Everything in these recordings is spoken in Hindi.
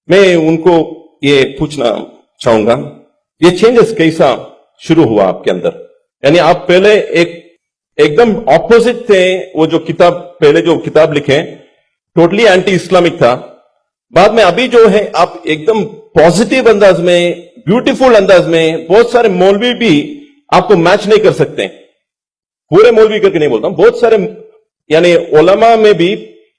मैं उनको ये पूछना चाहूंगा, ये चेंजेस कैसा शुरू हुआ आपके अंदर? यानी आप पहले एकदम ऑपोजिट थे, वो जो किताब पहले जो किताब लिखे टोटली एंटी इस्लामिक था, बाद में अभी जो है आप एकदम पॉजिटिव अंदाज में, ब्यूटीफुल अंदाज में, बहुत सारे मौलवी भी आपको मैच नहीं कर सकते, पूरे मौलवी करके नहीं बोलता हूं, बहुत सारे यानी उलमा में भी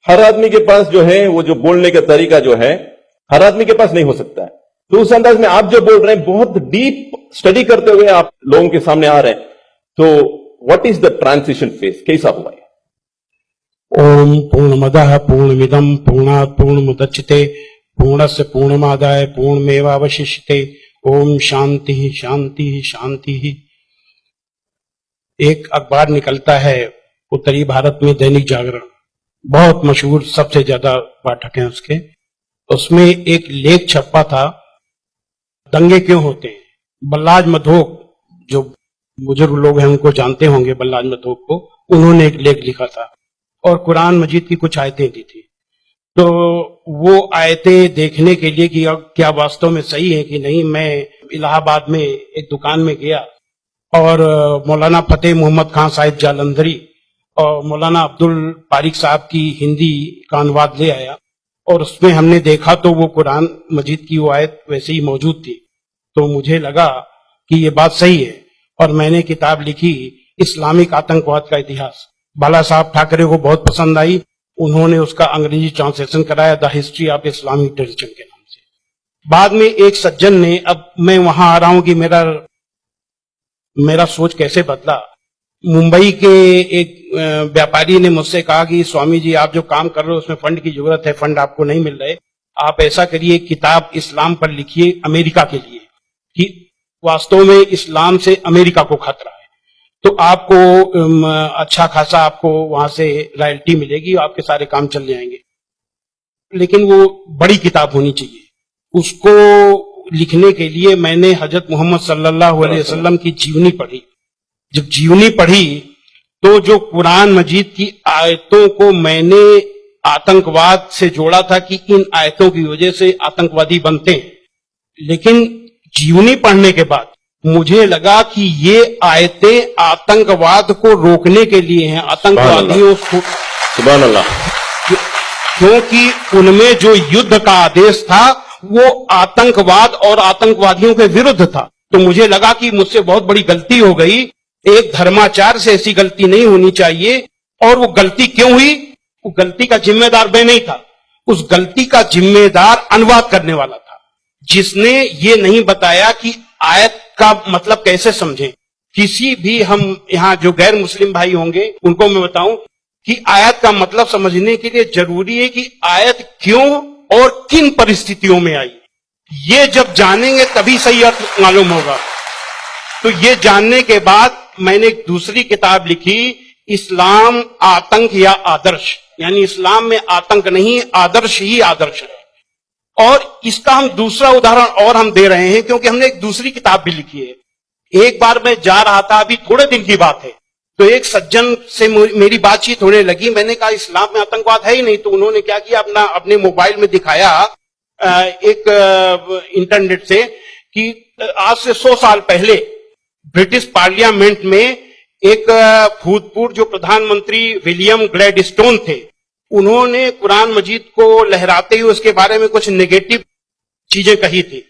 हर आदमी के पास जो है वो जो बोलने का तरीका जो है हर आदमी के पास नहीं हो सकता है। तो उस अंदाज में आप जो बोल रहे हैं बहुत डीप स्टडी करते हुए आप लोगों के सामने आ रहे हैं, तो what is the transition phase, कैसा हुआ है? ओम पूर्णमदः पूर्णमिदं पूर्णात् पूर्णमुदच्यते पूर्णस्य पूर्णमादाय पूर्णमेवावशिष्यते। ओम शांति शांति शांति। एक अखबार निकलता है उत्तरी भारत में, दैनिक जागरण, बहुत मशहूर, सबसे ज्यादा पाठक हैं उसके। उसमें एक लेख छपा था, दंगे क्यों होते हैं। बल्लाज मधोक, जो बुजुर्ग लोग हैं उनको जानते होंगे, बल्लाज मधोक को, उन्होंने एक लेख लिखा था और कुरान मजीद की कुछ आयतें दी थी। तो वो आयतें देखने के लिए कि क्या वास्तव में सही है कि नहीं, मैं इलाहाबाद में एक दुकान में गया और मौलाना फतेह मोहम्मद खान साहिब जालंधरी और मौलाना अब्दुल पारिक साहब की हिंदी का अनुवाद ले आया और उसमें हमने देखा तो वो कुरान मजीद की वो आयत वैसे ही मौजूद थी। तो मुझे लगा कि ये बात सही है और मैंने किताब लिखी, इस्लामिक आतंकवाद का इतिहास। बाला साहब ठाकरे को बहुत पसंद आई, उन्होंने उसका अंग्रेजी ट्रांसलेशन कराया, the history of Islamic terrorism के नाम से। बाद में एक सज्जन ने, अब मैं वहां आ रहा हूं कि मेरा सोच कैसे बदला। मुंबई के एक व्यापारी ने मुझसे कहा कि स्वामी जी आप जो काम कर रहे हो उसमें फंड की जरूरत है, फंड आपको नहीं मिल रहे, आप ऐसा करिए किताब इस्लाम पर लिखिए अमेरिका के लिए, कि वास्तव में इस्लाम से अमेरिका को खतरा है, तो आपको अच्छा खासा आपको वहां से रॉयल्टी मिलेगी, आपके सारे काम चल जाएंगे। लेकिन वो बड़ी किताब होनी चाहिए। उसको लिखने के लिए मैंने हजरत मोहम्मद सल्लल्लाहु अलैहि वसल्लम की जीवनी पढ़ी। जब जीवनी पढ़ी तो जो कुरान मजीद की आयतों को मैंने आतंकवाद से जोड़ा था कि इन आयतों की वजह से आतंकवादी बनते हैं, लेकिन जीवनी पढ़ने के बाद मुझे लगा कि ये आयतें आतंकवाद को रोकने के लिए हैं, आतंकवादियों को, सुभान अल्लाह, क्योंकि उनमें जो युद्ध का आदेश था वो आतंकवाद और आतंकवादियों के विरुद्ध था। तो मुझे लगा कि मुझसे बहुत बड़ी गलती हो गई, एक धर्माचार्य से ऐसी गलती नहीं होनी चाहिए। और वो गलती क्यों हुई? वो गलती का जिम्मेदार मैं नहीं था, उस गलती का जिम्मेदार अनुवाद करने वाला था, जिसने ये नहीं बताया कि आयत का मतलब कैसे समझें। किसी भी, हम यहाँ जो गैर मुस्लिम भाई होंगे उनको मैं बताऊं कि आयत का मतलब समझने के लिए जरूरी है कि आयत क्यों और किन परिस्थितियों में आई। ये जब जानेंगे तभी सही अर्थ मालूम होगा। तो ये जानने के बाद मैंने एक दूसरी किताब लिखी, इस्लाम आतंक या आदर्श, यानी इस्लाम में आतंक नहीं, आदर्श ही आदर्श है। और इसका हम दूसरा उदाहरण और हम दे रहे हैं क्योंकि हमने एक दूसरी किताब भी लिखी है। एक बार मैं जा रहा था, अभी थोड़े दिन की बात है, तो एक सज्जन से मेरी बातचीत होने लगी। मैंने कहा इस्लाम में आतंकवाद है ही नहीं। तो उन्होंने क्या किया, अपने मोबाइल में दिखाया एक इंटरनेट से कि आज से 100 साल पहले ब्रिटिश पार्लियामेंट में एक भूतपूर्व जो प्रधानमंत्री विलियम ग्लैडस्टोन थे, उन्होंने कुरान मजीद को लहराते हुए उसके बारे में कुछ नेगेटिव चीजें कही थी।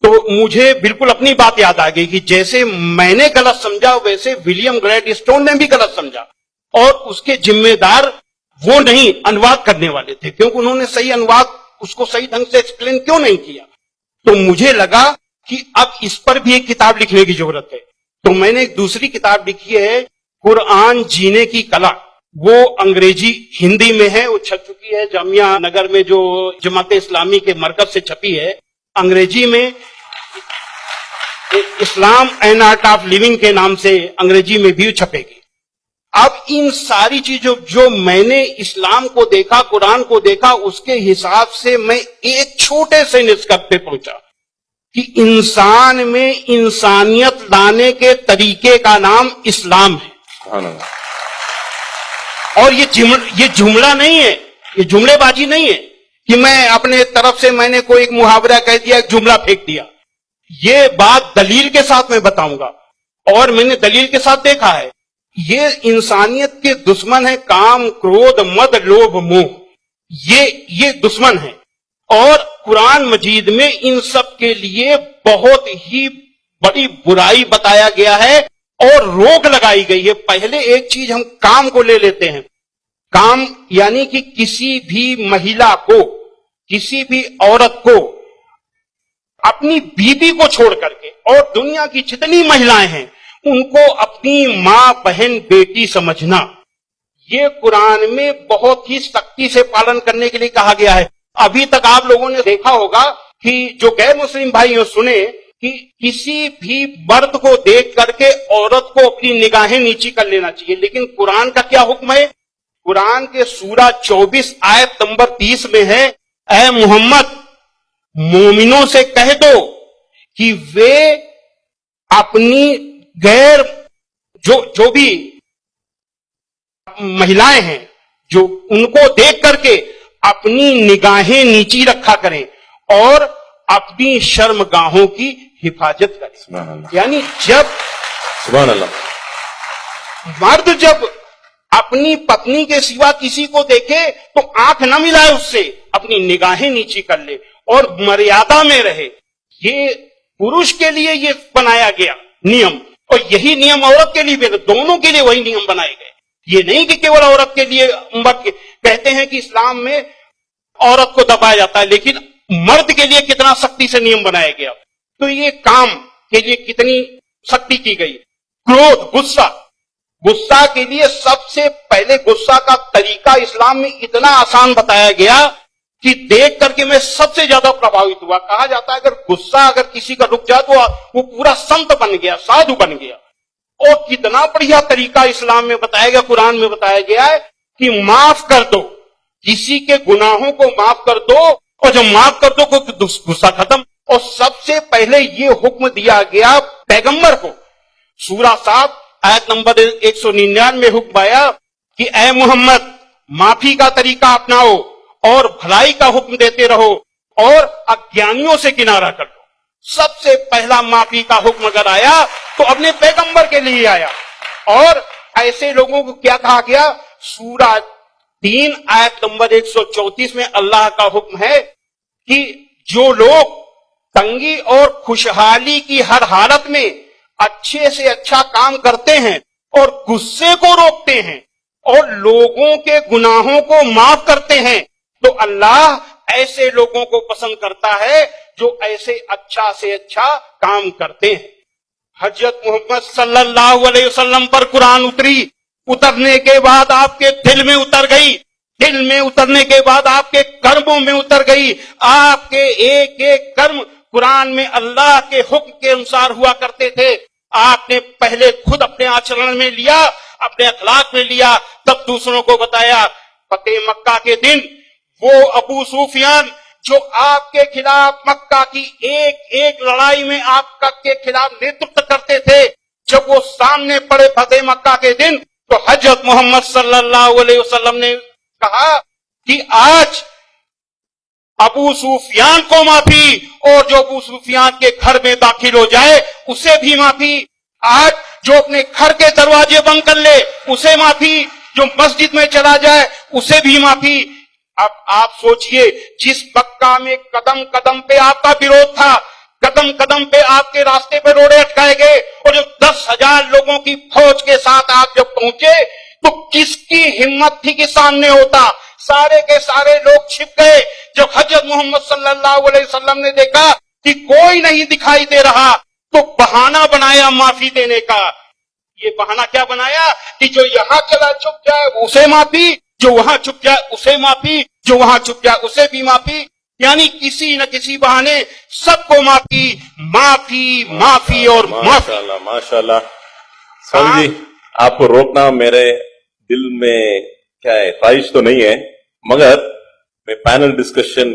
तो मुझे बिल्कुल अपनी बात याद आ गई कि जैसे मैंने गलत समझा वैसे विलियम ग्लैडस्टोन ने भी गलत समझा, और उसके जिम्मेदार वो नहीं, अनुवाद करने वाले थे, क्योंकि उन्होंने सही अनुवाद उसको सही ढंग से एक्सप्लेन क्यों नहीं किया। तो मुझे लगा कि अब इस पर भी एक किताब लिखने की जरूरत है। तो मैंने एक दूसरी किताब लिखी है, कुरान जीने की कला। वो अंग्रेजी हिंदी में है, वो छप चुकी है जामिया नगर में, जो जमात इस्लामी के मरकज से छपी है। अंग्रेजी में इस्लाम एंड आर्ट ऑफ लिविंग के नाम से अंग्रेजी में भी छपेगी। अब इन सारी चीजों जो मैंने इस्लाम को देखा, कुरान को देखा, उसके हिसाब से मैं एक छोटे से निष्कर्ष पे पहुंचा कि इंसान में इंसानियत लाने के तरीके का नाम इस्लाम है। और ये जुमला नहीं है, ये जुमलेबाजी नहीं है कि मैं अपने तरफ से मैंने कोई एक मुहावरा कह दिया, एक जुमला फेंक दिया। ये बात दलील के साथ मैं बताऊंगा, और मैंने दलील के साथ देखा है। ये इंसानियत के दुश्मन है, काम, क्रोध, मद, लोभ, मोह, ये दुश्मन है। और कुरान मजीद में इन सब के लिए बहुत ही बड़ी बुराई बताया गया है और रोक लगाई गई है। पहले एक चीज हम काम को ले लेते हैं। काम यानी कि किसी भी महिला को, किसी भी औरत को अपनी बीवी को छोड़ करके, और दुनिया की जितनी महिलाएं हैं उनको अपनी मां, बहन, बेटी समझना, ये कुरान में बहुत ही सख्ती से पालन करने के लिए कहा गया है। अभी तक आप लोगों ने देखा होगा कि जो गैर मुस्लिम भाई हो सुने कि किसी भी मर्द को देख करके औरत को अपनी निगाहें नीची कर लेना चाहिए, लेकिन कुरान का क्या हुक्म है? कुरान के सूरा 24 आयत नंबर 30 में है, ऐ मोहम्मद मोमिनों से कह दो कि वे अपनी गैर जो भी महिलाएं हैं, जो उनको देख करके अपनी निगाहें नीची रखा करें और अपनी शर्मगाहों की हिफाजत करें। यानी जब सुभान अल्लाह, मर्द जब अपनी पत्नी के सिवा किसी को देखे तो आंख न मिलाए उससे, अपनी निगाहें नीची कर ले और मर्यादा में रहे। ये पुरुष के लिए ये बनाया गया नियम, और यही नियम औरत के लिए भी, दोनों के लिए वही नियम बनाए गए। ये नहीं कि केवल औरत के लिए। कहते हैं कि इस्लाम में औरत को दबाया जाता है, लेकिन मर्द के लिए कितना सख्ती से नियम बनाया गया। तो ये काम के लिए कितनी सख्ती की गई। क्रोध, गुस्सा के लिए सबसे पहले गुस्सा का तरीका इस्लाम में इतना आसान बताया गया कि देख करके मैं सबसे ज्यादा प्रभावित हुआ। कहा जाता है अगर गुस्सा अगर किसी का रुक जाए तो वो पूरा संत बन गया, साधु बन गया। और कितना बढ़िया तरीका इस्लाम में बताया गया, कुरान में बताया गया है कि माफ कर दो, किसी के गुनाहों को माफ कर दो, और जब माफ कर दो तो गुस्सा खत्म। और सबसे पहले ये हुक्म दिया गया पैगंबर को। सूरा 7 आयत नंबर 199 में हुक्म आया कि ऐ मोहम्मद माफी का तरीका अपनाओ और भलाई का हुक्म देते रहो और अज्ञानियों से किनारा कर दो। सबसे पहला माफी का हुक्म अगर आया तो अपने पैगंबर के लिए आया। और ऐसे लोगों को क्या कहा गया? सूरा 3 आयत नंबर 134 में अल्लाह का हुक्म है कि जो लोग तंगी और खुशहाली की हर हालत में अच्छे से अच्छा काम करते हैं और गुस्से को रोकते हैं और लोगों के गुनाहों को माफ करते हैं, तो अल्लाह ऐसे लोगों को पसंद करता है जो ऐसे अच्छा से अच्छा काम करते हैं। हजरत मोहम्मद सल्लल्लाहु अलैहि वसल्लम पर कुरान उतरने के बाद आपके दिल में उतर गई, दिल में उतरने के बाद आपके कर्मों में उतर गई। आपके एक एक कर्म कुरान में अल्लाह के हुक्म के अनुसार हुआ करते थे। आपने पहले खुद अपने आचरण में लिया, अपने अखलाक में लिया, तब दूसरों को बताया। फतेह मक्का के दिन वो अबू सुफियान जो आपके खिलाफ मक्का की एक एक लड़ाई में आपका के खिलाफ नेतृत्व करते थे, जब वो सामने पड़े फतेह मक्का के दिन, तो हजरत मोहम्मद सल्लल्लाहु अलैहि वसल्लम ने कहा कि आज अबू सुफियान को माफी, और जो अबू सुफियान के घर में दाखिल हो जाए उसे भी माफी। आज जो अपने घर के दरवाजे बंद कर ले उसे माफी, जो मस्जिद में चला जाए उसे भी माफी। अब आप सोचिए, जिस मक्का में कदम कदम पे आपका विरोध था, कदम कदम पे आपके रास्ते पे रोड़े अटकाए गए, और जो 10,000 लोगों की फौज के साथ आप जब पहुंचे तो किसकी हिम्मत थी कि सामने होता? सारे के सारे लोग छिप गए। जब हजरत मोहम्मद सल्लल्लाहु अलैहि वसल्लम ने देखा कि कोई नहीं दिखाई दे रहा, तो बहाना बनाया माफी देने का। ये बहाना क्या बनाया कि जो यहां चला चुप जाए उसे माफी, जो वहां चुप जाए उसे माफी, जो वहां चुप जाए उसे भी माफी। यानी किसी न किसी बहाने सबको माफी, माफी, माफी और माफी। माशाल्लाह। स्वामी जी, आपको रोकना मेरे दिल में क्या है, ख्वाहिश तो नहीं है, मगर मैं पैनल डिस्कशन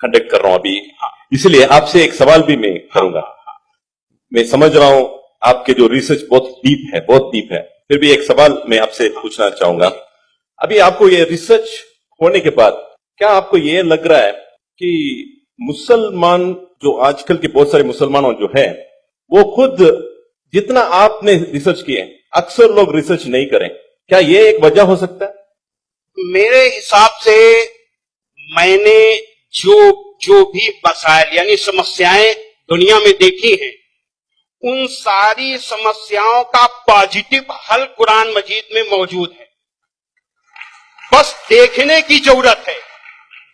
कंडक्ट कर रहा हूं अभी, इसलिए आपसे एक सवाल भी मैं करूंगा। मैं समझ रहा हूं आपके जो रिसर्च बहुत डीप है, फिर भी एक सवाल मैं आपसे पूछना चाहूंगा। अभी आपको ये रिसर्च होने के बाद क्या आपको ये लग रहा है कि मुसलमान जो आजकल के बहुत सारे मुसलमानों जो है वो खुद जितना आपने रिसर्च किए अक्सर लोग रिसर्च नहीं करें, क्या ये एक वजह हो सकता है? मेरे हिसाब से मैंने जो जो भी मसाइल यानी समस्याएं दुनिया में देखी हैं, उन सारी समस्याओं का पॉजिटिव हल कुरान मजीद में मौजूद है। बस देखने की जरूरत है।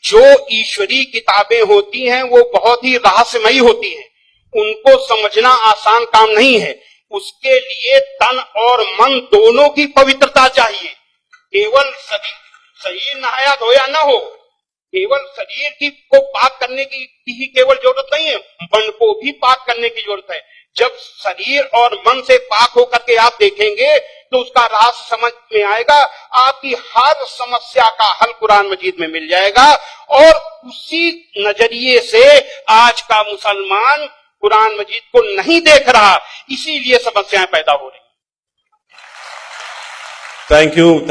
जो ईश्वरी किताबें होती हैं वो बहुत ही रहस्यमयी होती हैं, उनको समझना आसान काम नहीं है। उसके लिए तन और मन दोनों की पवित्रता चाहिए। केवल शरीर नहाया धोया ना हो, केवल शरीर की को पाक करने की ही केवल जरूरत नहीं है, मन को भी पाक करने की जरूरत है। जब शरीर और मन से पाक होकर के आप देखेंगे तो उसका राज समझ में आएगा, आपकी हर समस्या का हल कुरान मजीद में मिल जाएगा। और उसी नजरिए से आज का मुसलमान कुरान मजीद को नहीं देख रहा, इसीलिए समस्याएं पैदा हो रही। Thank you.